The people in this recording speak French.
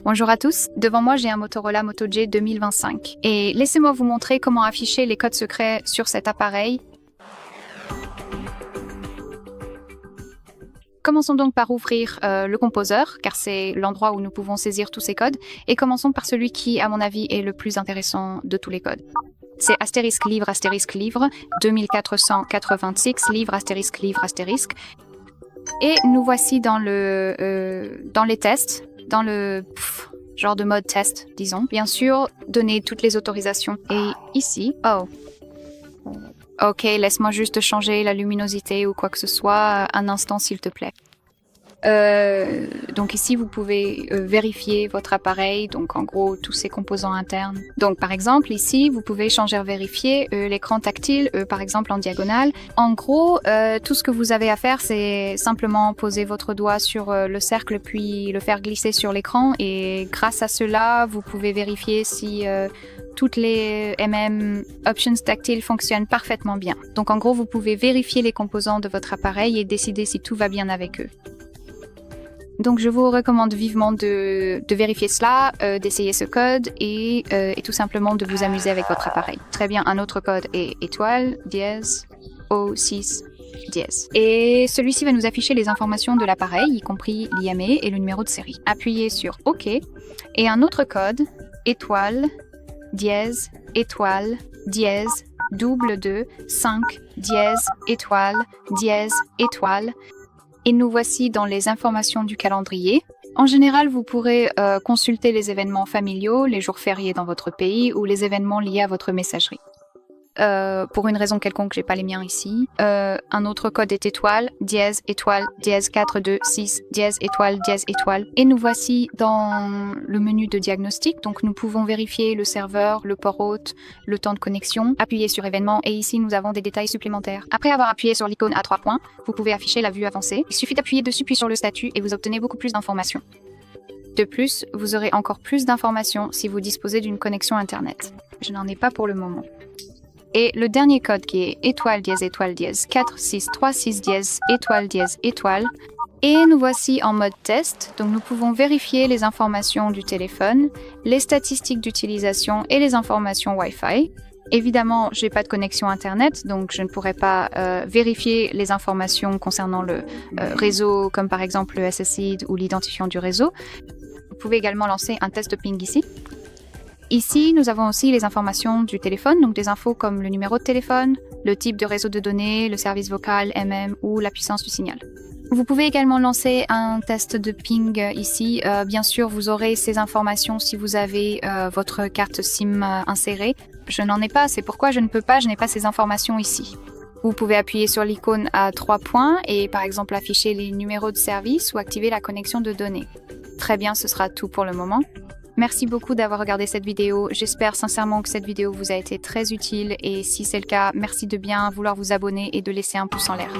Bonjour à tous, devant moi j'ai un Motorola Moto G 2025 et laissez-moi vous montrer comment afficher les codes secrets sur cet appareil. Commençons donc par ouvrir le composeur, car c'est l'endroit où nous pouvons saisir tous ces codes, et commençons par celui qui, à mon avis, est le plus intéressant de tous les codes. C'est *livre* 2486 livre*. Et nous voici dans les tests, dans le genre de mode test, disons. Bien sûr, donner toutes les autorisations. Et ici, ok, laisse-moi juste changer la luminosité ou quoi que ce soit un instant, s'il te plaît. Donc ici, vous pouvez vérifier votre appareil, donc en gros, tous ses composants internes. Donc par exemple, ici, vous pouvez changer vérifier l'écran tactile, par exemple en diagonale. En gros, tout ce que vous avez à faire, c'est simplement poser votre doigt sur le cercle, puis le faire glisser sur l'écran. Et grâce à cela, vous pouvez vérifier si toutes les Options tactiles fonctionnent parfaitement bien. Donc en gros, vous pouvez vérifier les composants de votre appareil et décider si tout va bien avec eux. Donc je vous recommande vivement de vérifier cela, d'essayer ce code et tout simplement de vous amuser avec votre appareil. Très bien, un autre code est étoile, dièse, O6, dièse. Et celui-ci va nous afficher les informations de l'appareil, y compris l'IMEI et le numéro de série. Appuyez sur OK et un autre code, étoile, dièse, étoile, dièse, double 2, 5, dièse, étoile, dièse, étoile. Et nous voici dans les informations du calendrier. En général, vous pourrez consulter les événements familiaux, les jours fériés dans votre pays ou les événements liés à votre messagerie. Pour une raison quelconque, j'ai pas les miens ici. Un autre code est étoile, dièse, 4, 2, 6, dièse, étoile. Et nous voici dans le menu de diagnostic. Donc nous pouvons vérifier le serveur, le port hôte, le temps de connexion, appuyer sur événements et ici nous avons des détails supplémentaires. Après avoir appuyé sur l'icône à 3 points, vous pouvez afficher la vue avancée. Il suffit d'appuyer dessus puis sur le statut et vous obtenez beaucoup plus d'informations. De plus, vous aurez encore plus d'informations si vous disposez d'une connexion Internet. Je n'en ai pas pour le moment. Et le dernier code qui est étoile, dièse, 4, 6, 3, 6, dièse, étoile. Et nous voici en mode test. Donc nous pouvons vérifier les informations du téléphone, les statistiques d'utilisation et les informations Wi-Fi. Évidemment, je n'ai pas de connexion Internet, donc je ne pourrai pas vérifier les informations concernant le réseau, comme par exemple le SSID ou l'identifiant du réseau. Vous pouvez également lancer un test de ping ici. Ici, nous avons aussi les informations du téléphone, donc des infos comme le numéro de téléphone, le type de réseau de données, le service vocal, ou la puissance du signal. Vous pouvez également lancer un test de ping ici. Bien sûr, vous aurez ces informations si vous avez votre carte SIM insérée. Je n'en ai pas, c'est pourquoi je n'ai pas ces informations ici. Vous pouvez appuyer sur l'icône à 3 points et par exemple afficher les numéros de service ou activer la connexion de données. Très bien, ce sera tout pour le moment. Merci beaucoup d'avoir regardé cette vidéo. J'espère sincèrement que cette vidéo vous a été très utile et si c'est le cas, merci de bien vouloir vous abonner et de laisser un pouce en l'air.